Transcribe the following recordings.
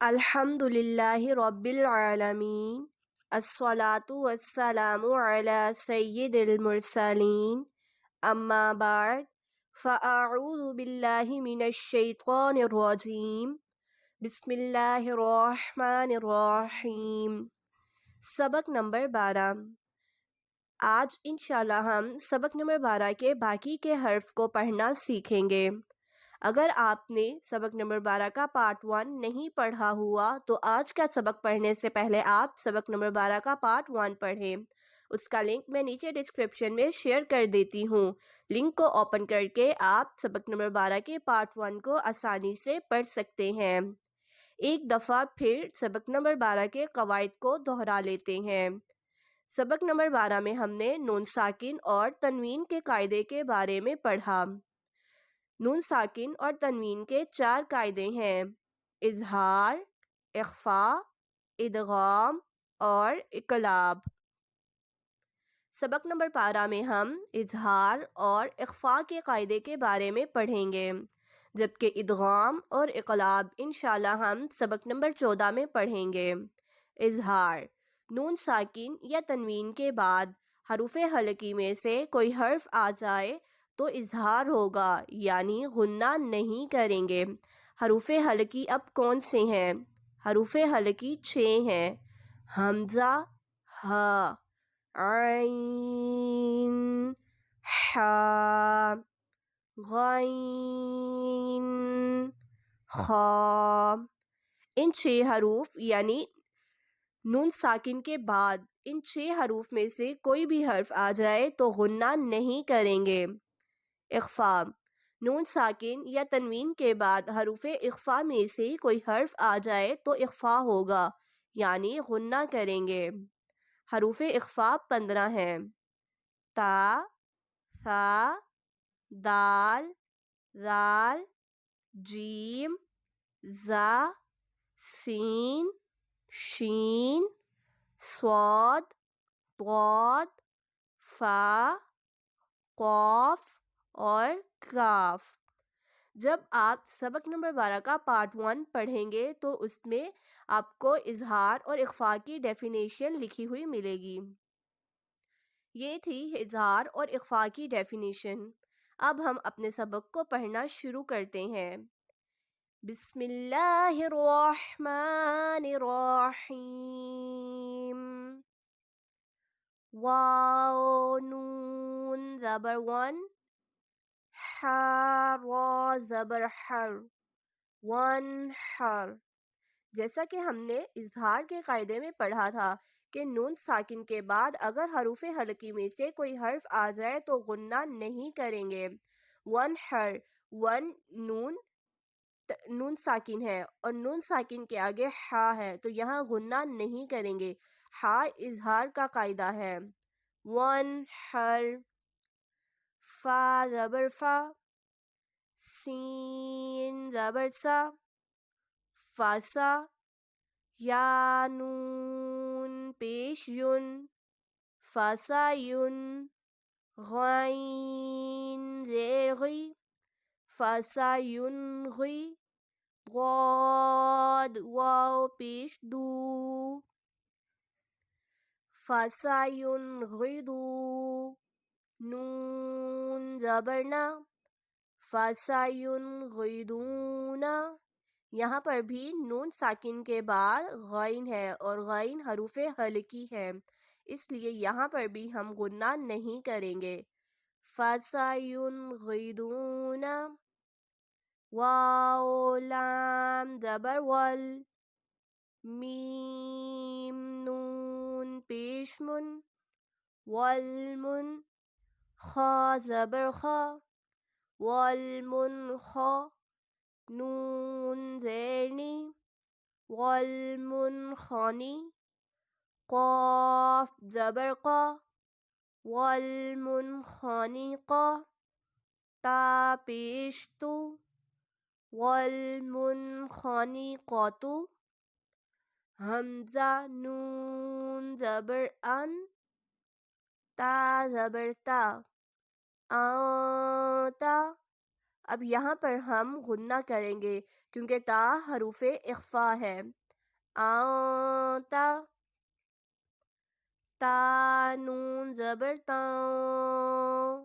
الحمد للہ رب العالمین الصلاۃ والسلام علی سید المرسلین اما بعد فاعوذ باللہ من الشیطان الرجیم بسم اللہ الرحمن الرحیم۔ سبق نمبر 12۔ آج انشاءاللہ ہم سبق نمبر 12 کے باقی کے حرف کو پڑھنا سیکھیں گے۔ اگر آپ نے سبق نمبر 12 کا پارٹ 1 نہیں پڑھا ہوا تو آج کا سبق پڑھنے سے پہلے آپ سبق نمبر 12 کا پارٹ 1 پڑھیں۔ اس کا لنک میں نیچے ڈسکرپشن میں شیئر کر دیتی ہوں۔ لنک کو اوپن کر کے آپ سبق نمبر 12 کے پارٹ 1 کو آسانی سے پڑھ سکتے ہیں۔ ایک دفعہ پھر سبق نمبر 12 کے قواعد کو دہرا لیتے ہیں۔ سبق نمبر 12 میں ہم نے نون ساکن اور تنوین کے قاعدے کے بارے میں پڑھا۔ نون ساکن اور تنوین کے 4 قاعدے ہیں: اظہار، اخفاء، ادغام اور اقلاب۔ سبق نمبر 12 میں ہم اظہار اور اخفاء کے قاعدے کے بارے میں پڑھیں گے، جبکہ ادغام اور اقلاب انشاءاللہ ہم سبق نمبر 14 میں پڑھیں گے۔ اظہار: نون ساکن یا تنوین کے بعد حروف حلقی میں سے کوئی حرف آ جائے تو اظہار ہوگا، یعنی غنہ نہیں کریں گے۔ حروف حلقی اب کون سے ہیں؟ حروف حلقی 6 ہیں: حمزہ، ہا، عین، حا، غین، خا۔ ان 6 حروف یعنی نون ساکن کے بعد ان 6 حروف میں سے کوئی بھی حرف آ جائے تو غنہ نہیں کریں گے۔ اخفاء: نون ساکن یا تنوین کے بعد حروف اخفاء میں سے کوئی حرف آ جائے تو اخفاء ہوگا، یعنی غنہ کریں گے۔ حروف اخفاء 15 ہیں: تا، ثا، دال، ذال، جیم، زا، سین، شین، صاد، ضاد، فا، قاف اور کاف۔ جب آپ سبق نمبر 12 کا پارٹ 1 پڑھیں گے تو اس میں آپ کو اظہار اور اخفاء کی ڈیفینیشن لکھی ہوئی ملے گی۔ یہ تھی اظہار اور اخفاء کی ڈیفینیشن۔ اب ہم اپنے سبق کو پڑھنا شروع کرتے ہیں۔ بسم اللہ الرحمن الرحیم۔ واو نون زبر 1، حا را زبر حر، حر۔ جیسا کہ ہم نے اظہار کے قاعدے میں پڑھا تھا کہ نون ساکن کے بعد اگر حروف حلقی میں سے کوئی حرف آ جائے تو غنہ نہیں کریں گے۔ حر، نون ساکن ہے اور نون ساکن کے آگے ہا ہے تو یہاں غنہ نہیں کریں گے۔ ہا اظہار کا قاعدہ ہے۔ حر۔ فا زبر فا، سین زبر سا، فاسا۔ یا نون پیش یون، فاسا یون۔ غین زیر غی، فاسا یون غی۔ ضاد واو پیش دو، فاسا یون غیدو۔ نون زبر نا، فاسا یون غیدونا۔ یہاں پر بھی نون ساکن کے بعد غین ہے اور غین حروف حلقی ہے، اس لیے یہاں پر بھی ہم غنہ نہیں کریں گے۔ فاسا یون غیدونا۔ واو لام زبر ول، میم نون پیش من، والمن۔ خا زبر خا، والمن خا۔ نون زیر نی، والمن خانی۔ قاف زبر قا، والمن خانی قا۔ تا پیش تو، والمن خانی قاتو۔ حمزہ نون زبر ان، تا زبر تا، آتا۔ اب یہاں پر ہم غنہ کریں گے کیونکہ تا حروف اخفا ہے۔ آتا، تا نون زبر تاؤ،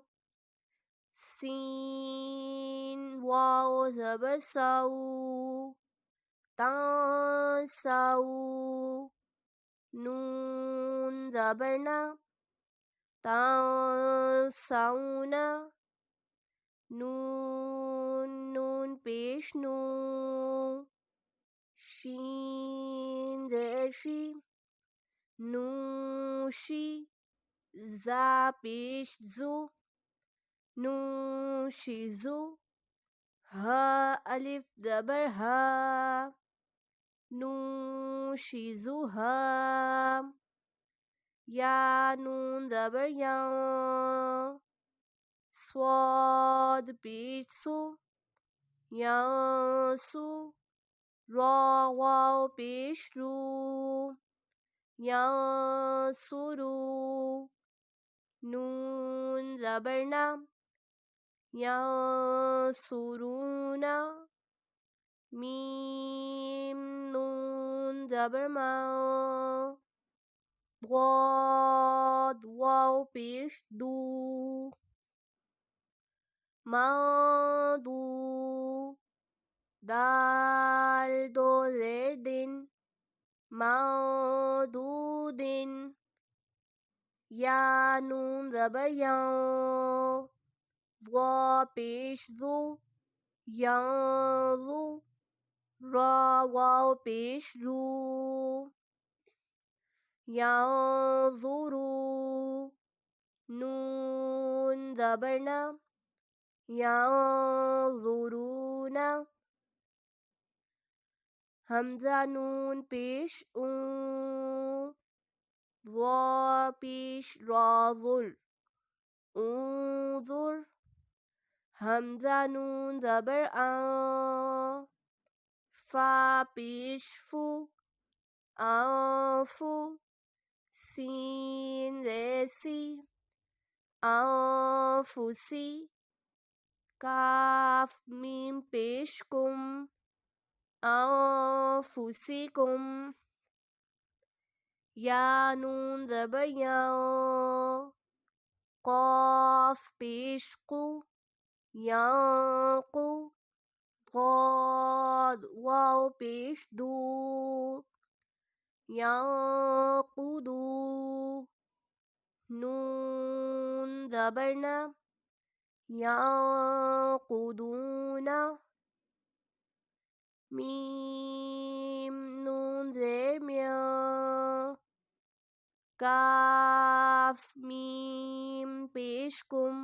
سین واو زبر ساؤ، تاں ساؤ، نون زبر نا، تاں ساؤنا، نون نون پیش نو، شین زیر شی، نوشی، زا پیش زو، نوشیزو، ہا الف زبر ہا، نوشیزوہا، یا نون زبر یا، صاد پیش سو، یانسو، را واو پیش رو، یانسرو، نون زبر نا، یانسرونا، میم نون زبر ما، ضاد واو پیش دو، مادو، دال دو زیر دن، مادودن، یا نون زبر یا، ضا پیش زو، یانزو، را واو پیش رو، یانظرو، نون زبر نا، یانظرونا، حمزہ نون پیش اون، وا پیش را ظر، انظر، حمزہ نون زبر آں، فا پیش فو، آنفو، سین زیر سی، آنفسی، کاف میم پیش کم، آنفسکم، یا نون زبر یا، قاف پیش قو، یانقو، ضاد واو پیش دو، یانقدو، نون زبر نا، یانقدونا، میم نون زیر میاں، کاف میم پیش کم،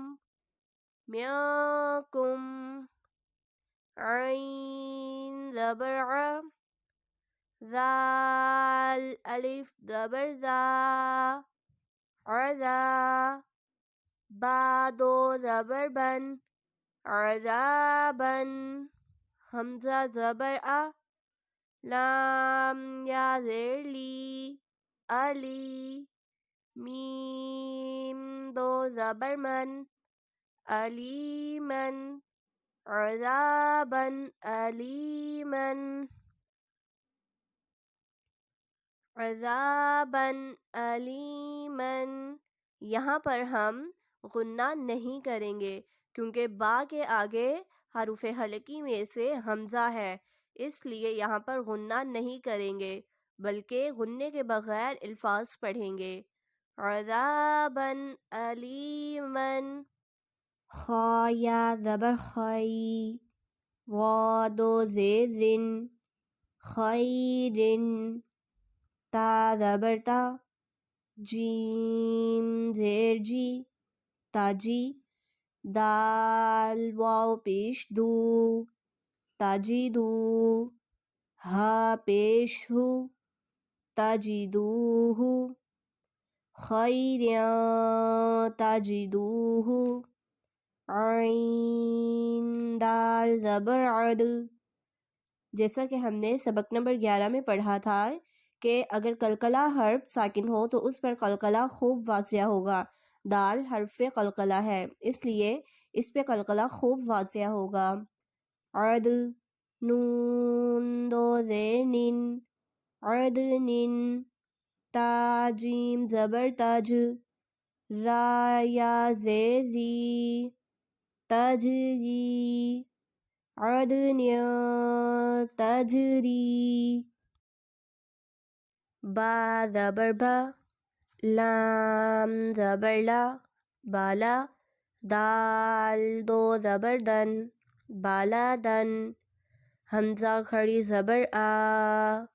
میاکم، عین زبر ع، ذال الف زبر ذا، عذا، با دو زبر بن، عذابن، حمزہ زبر ا، لام یا زیر لی، علی، میم دو زبر من، علیمن، عذابن علیمن، عذابن علیمن۔ یہاں پر ہم غنہ نہیں کریں گے کیونکہ با کے آگے حروف حلقی میں سے حمزہ ہے، اس لیے یہاں پر غنہ نہیں کریں گے بلکہ غنے کے بغیر الفاظ پڑھیں گے۔ عذابن علیمن، خا یا زبر خائی، را دو زیر رن، خیرن، تا زبر تا، جیم زیر جی، تاجی، دال واو پیش دو، تاجیدو، ہا پیش ہو، تاجیدوہو، خیریاں تاجیدوہو، عین دال زبر عد۔ جیسا کہ ہم نے سبق نمبر 11 میں پڑھا تھا کہ اگر قلقلہ حرف ساکن ہو تو اس پر قلقلہ خوب واضح ہوگا۔ دال حرف قلقلہ ہے، اس لیے اس پہ قلقلہ خوب واضح ہوگا۔ عد، نون دو زیر نن، عدنن، تا جیم زبر تج، را یا زیر ری، تجری، عدن تجری، با زبر با، لام زبر لا، بالا، دال دو زبر دن، بالا دن، حمزہ کھڑی زبر آ،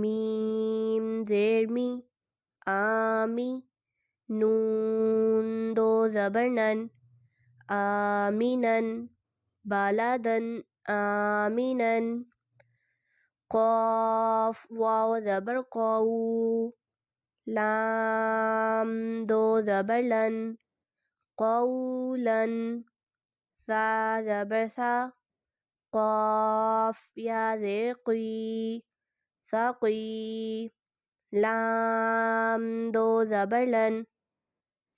میم زیر می، آمی، نون دو زبر نن، آمینن، بالا دن، آمینن، قاف واو زبر قاو، لام دو زبر لن، قولن، سا زبر سا، قاف یا زیر قی، ساقی، لام دو زبر لن،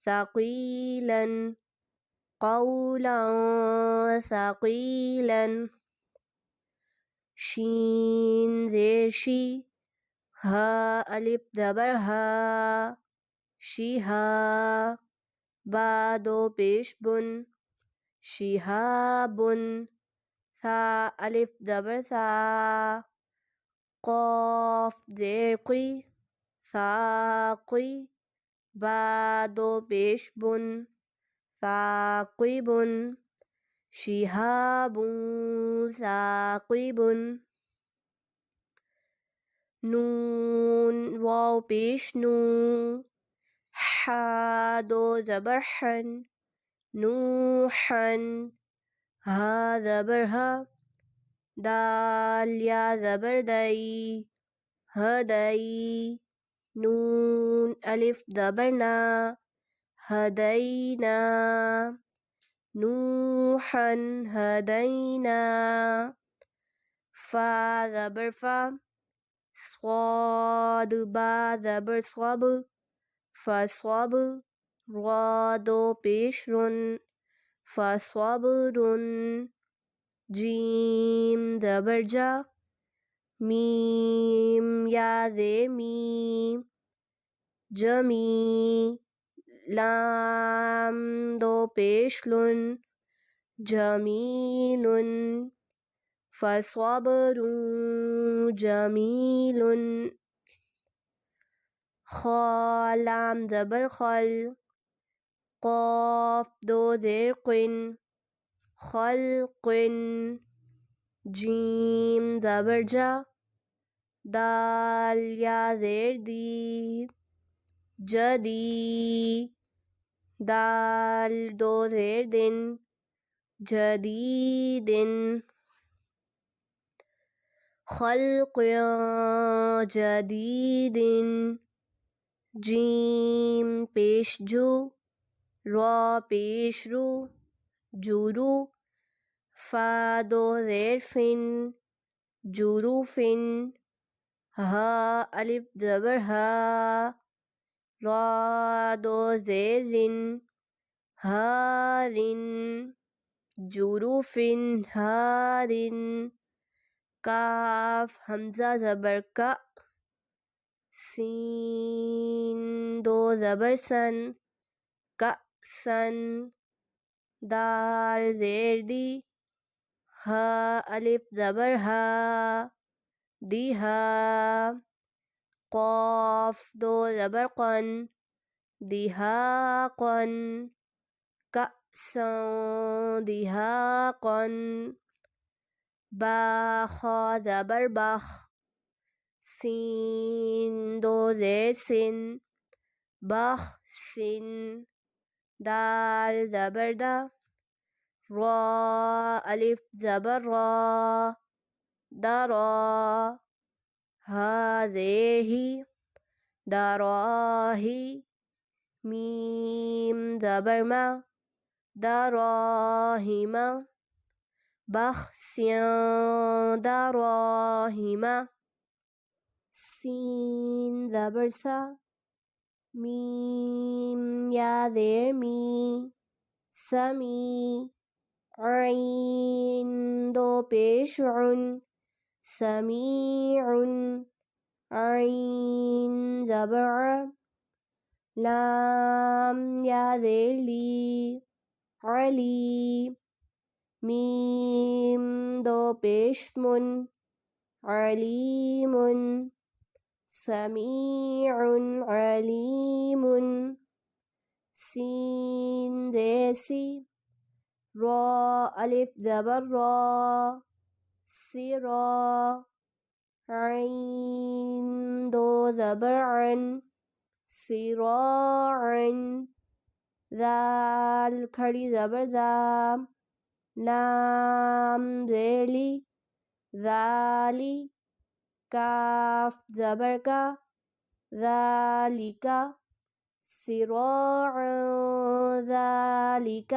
ثقیلن، قولا ثقیلا، شین زیر شی، ہا الف زبر ہا، شیہا، با دو پیش بن، شہابن، ثا الف زبر ثا، قاف زیر قی، ثاقی، با دو پیش بن، ثاقبن، شہاب ثاقب، نون واو پیش نو، حا دو زبر حن، نوحن، ہا زبر ہا، دال یا زبر دئی، ہدئی، نون الف زبر نا، ہدینا، نوحا ہدینا، فا زبر فا، صاد با زبر صب، فصب، را دو پیش رن، فصبرن، جیم زبر جا، میم یا زیر می، جمی، لام دو پیش لن، جمیلن، فصبر جمیل، خا لام زبر خل، قاف دو زیر قن، خلقن، جیم زبر جا، دال یا زیر دی، جدی، دال دو زیر دن، جدیدن، خلق جدید، جیم پیش جو، را پیش رو، جورو، فا دو زیر فن، جوروفن، ہا الف زبر ہا، را دو زیر رن، ہارن، جوروفن ہارن، کاف حمزہ زبر کا، سین دو زبر سن، کأسن، دال زیر دی، ہا الف زبر ہا، دیہا، قاف دو زبر قن، دیہاقن، کأسا دیہاقن، با خا زبر بخ، سین دو زیر سن، بخسن، دال زبر دا، را الف زبر را، درا، ہا زیر ہی، دراہی، میم زبر ما، دراہم، بخسیاں دراہم، سین زبر سا، میم یا زیر می، سمی، عین دو پیش عن، سمیع، عین زبر ع، لام یا زیر لی، علی، میم دو پیش من، علیم، سمیع علیم، سین زیر سی، را الف زبر را، سرا، عین دو زبر عن، سراعا، ذال کھڑی زبر ذا، لام زیر لی، ذالی، کاف زبر کا، ذالک، سراعا ذالک،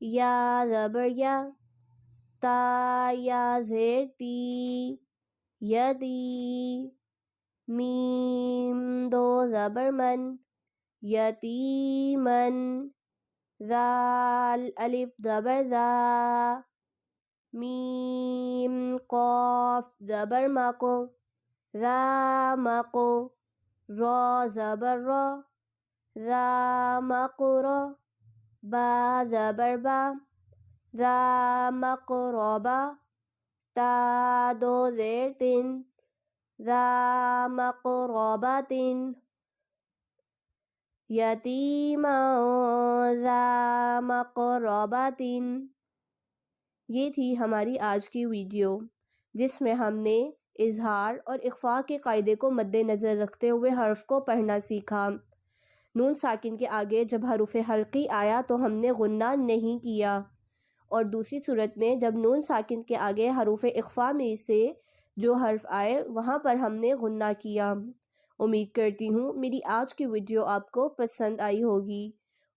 یا زبر یا، تا یا زیر تی، یدی، میم دو زبر من، یتیمن، ذال الف زبر ذا، میم قاف زبر مق، ذامق، را زبر را، ذامقر، با زبر با، ذامقرب، تا دو زیر تن، ذامقربۃ، یتیما ذا مقربۃ۔ یہ تھی ہماری آج کی ویڈیو جس میں ہم نے اظہار اور اخفاء کے قاعدے کو مد نظر رکھتے ہوئے حرف کو پڑھنا سیکھا۔ نون ساکن کے آگے جب حروف حلقی آیا تو ہم نے غنہ نہیں کیا، اور دوسری صورت میں جب نون ساکن کے آگے حروف اخفاء میں سے جو حرف آئے وہاں پر ہم نے غنہ کیا۔ امید کرتی ہوں میری آج کی ویڈیو آپ کو پسند آئی ہوگی۔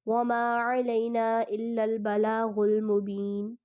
وَمَا عَلَيْنَا إِلَّا الْبَلَاغُ الْمُبِينُ۔